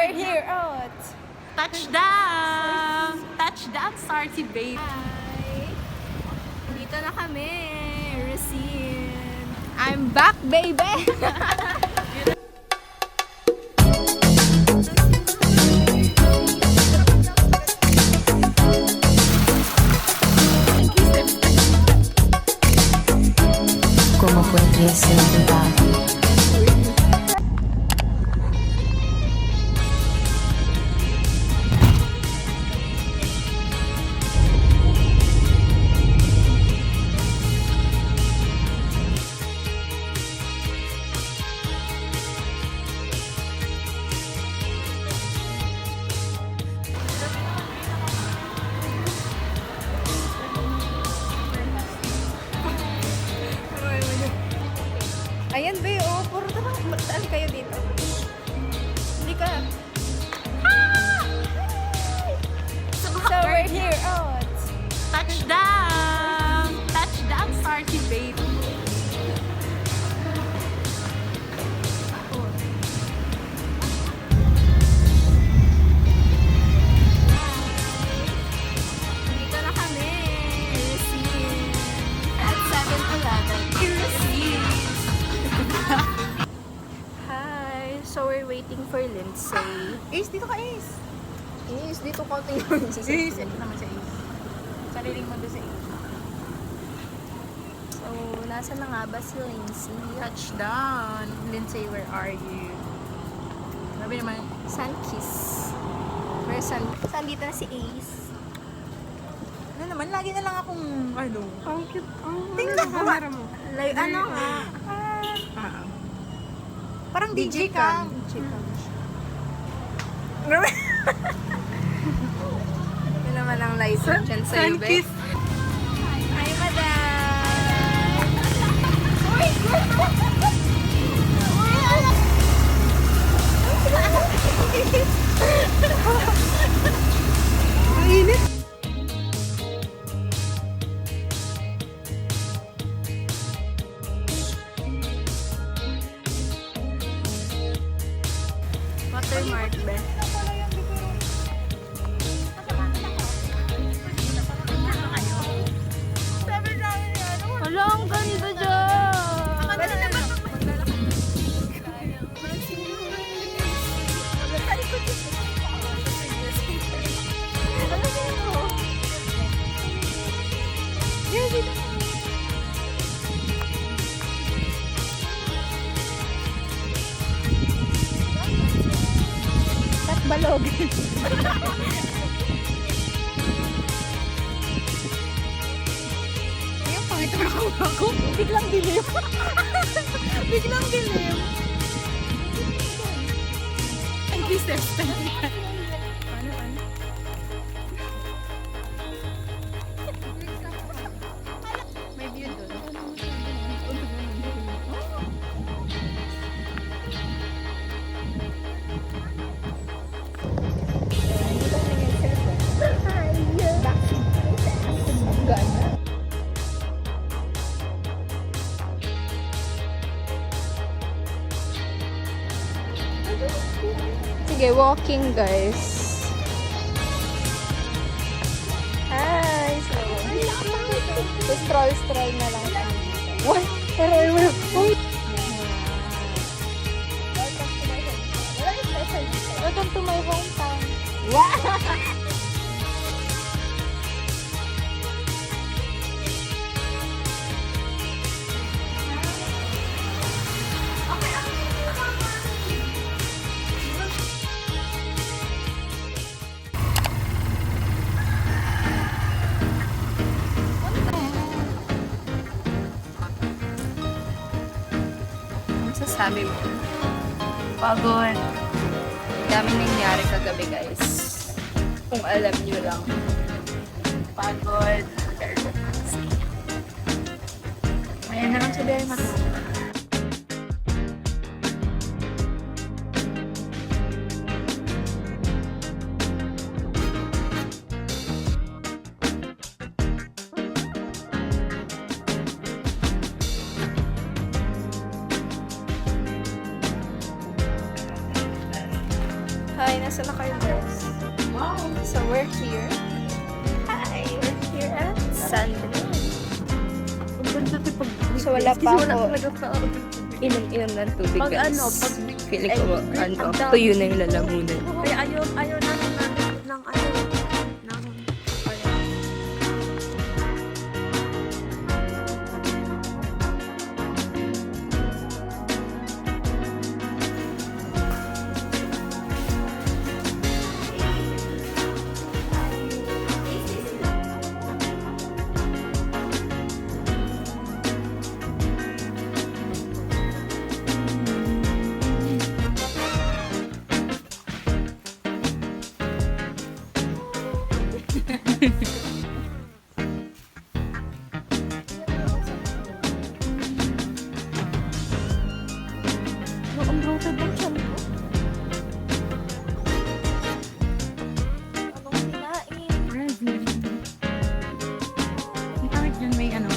we're here at Touchdown! Touchdown, Sarty babe! Hi! Dito na kami. Receive. I'm back, baby! ¿Cómo podría ser dudado? Ayan, be, oh. Puro naman. Saan kayo dito? Hindi ka. So, we're here at Touchdown! Touchdown, Sarty babe! Dito na kami. Receive. At 7-Eleven. Receive! Hi. So, we're waiting for Lindsay. Ace, dito ka Ace! Yes, dito ko tingnan. Ace, ito naman si Ace. Sariling mo doon si Ace. So, nasa na nga ba si Lindsay? Touchdown! Lindsay, where are you? Sabi naman, Sunkiss. Where's Sun? Saan dito na si Ace? ano naman, lagi na lang akong, ano, Ang cute. tingnan mo. Like, ano nga? Parang DJ ka. Ito naman ang license dyan sa'yo, be. Hi, madam! Uy! Ang init. Watermark, be. Hala, ang ganda dyan! Pwede na ba? Balog. Ayun, pangit na ako. Biglang dilim. Biglang dilim. Thank you, Steph. Ano? May view doon. Sige, walking guys. Hi! So, stroll na lang. What? Pero, uy! Welcome to my hometown. Wow! Sabi mo, pagod. Daming nangyari kagabi guys. Kung alam nyo lang. Pagod. Ayan na lang si Bea matulog. Hi, nasa na kayo guys? Wow! So we're here. Hi! We're here at Sandalwood. So wala pa ako inom ng tubig Pag guys. ano, pag Feeling ko tuyo na yung lalamunan. Kaya ayaw namin ng ano, ng Ang bloated ng tiyan ko. Anong kinain? Ang tawag dyan may ano.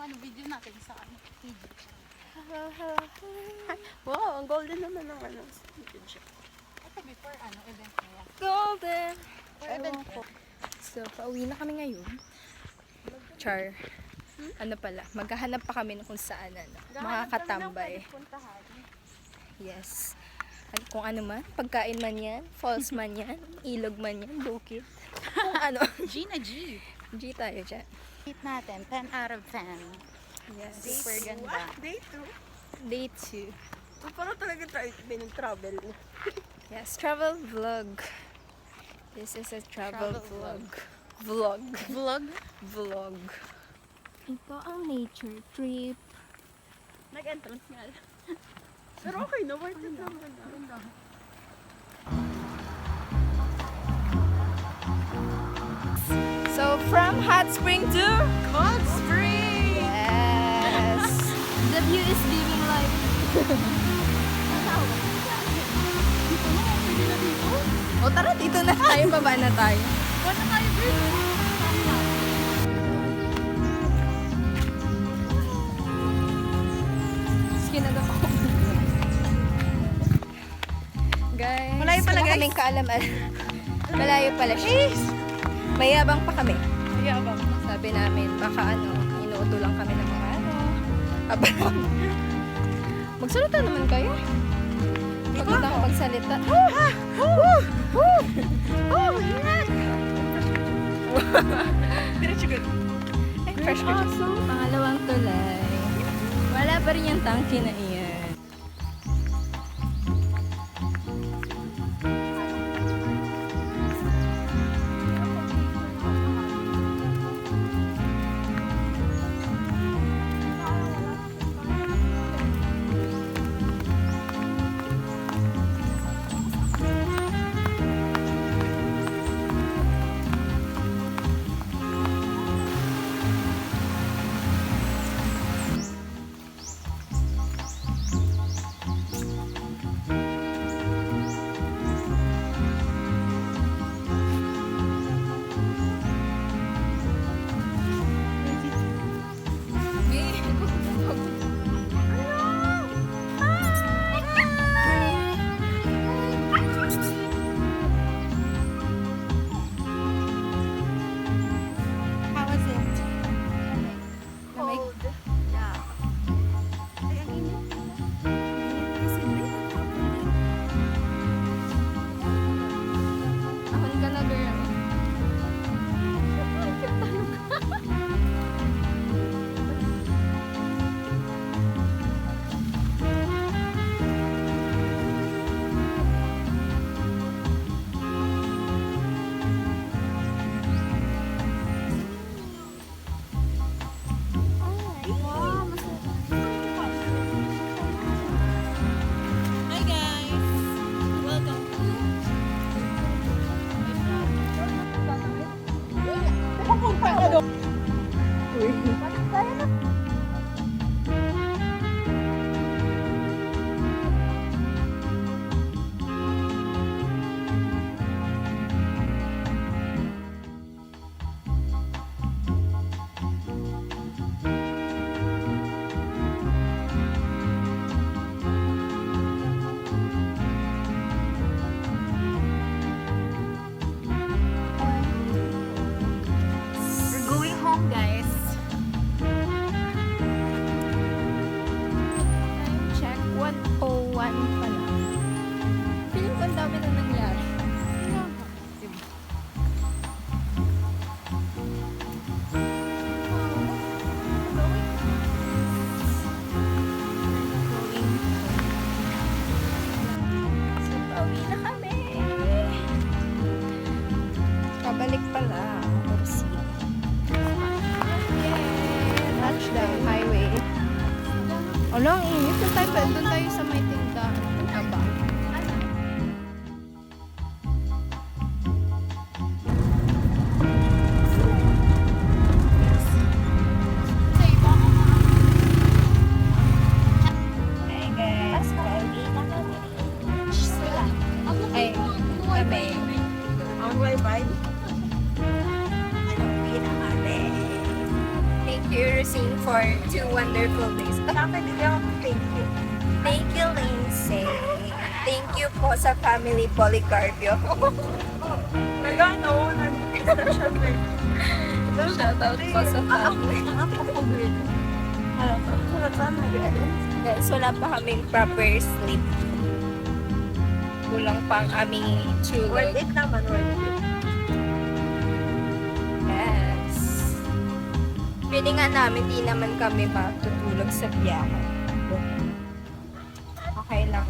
Ano video natin sa ano? Wow, ang golden naman ng ano. Ito before ano event na yan. Golden! Ewan ko. So, pauwi na kami ngayon. Char. Ano pala, maghahanap pa kami kung saan makakatambay. Yes. Kung ano man, pagkain man yan, falls man yan, ilog man yan, bukid. Kung ano. Gina G. G tayo dyan. Hit natin, 10 out of 10. Yes. Super ganda. Day 2. Day 2. Parang talaga tayo travel. Yes, travel vlog. This is a travel Travel vlog. Vlog? Vlog. Ito ang nature trip. Nag-entrance nga. Pero okay na, worth it naman. So, from hot spring to Cold Spring! yes. The view is living life. O tara, dito na tayo. Baba na tayo. Wala tayo, girl. Kinaga ko. Guys, Malayo pala, wala guys. kaming kaalaman. Malayo pala siya. Mayabang pa kami. Yabang. Sabi namin, baka inuuto lang kami ng mga abang. Magsalita naman kayo. Pagod ako magsalita. Ingat! Ay, fresh ka. Pangalawang tulay. Wala pa rin yung tangke na iyan. Ano, ang init. Doon tayo sa may tindahan. Aba. Ay, kami. Ang wifi. Thank you, Rosine, for 2 wonderful days. Thank you, Lindsay. Thank you po sa family Policarpio. Nagano, nag-extension break. Shoutout po sa family. Guys, wala pa kaming proper sleep. Kulang pang aming tulog. Worth it naman, worth it. Yes. Pwede nga namin, di naman kami matutulog sa biyahe. Okay lang.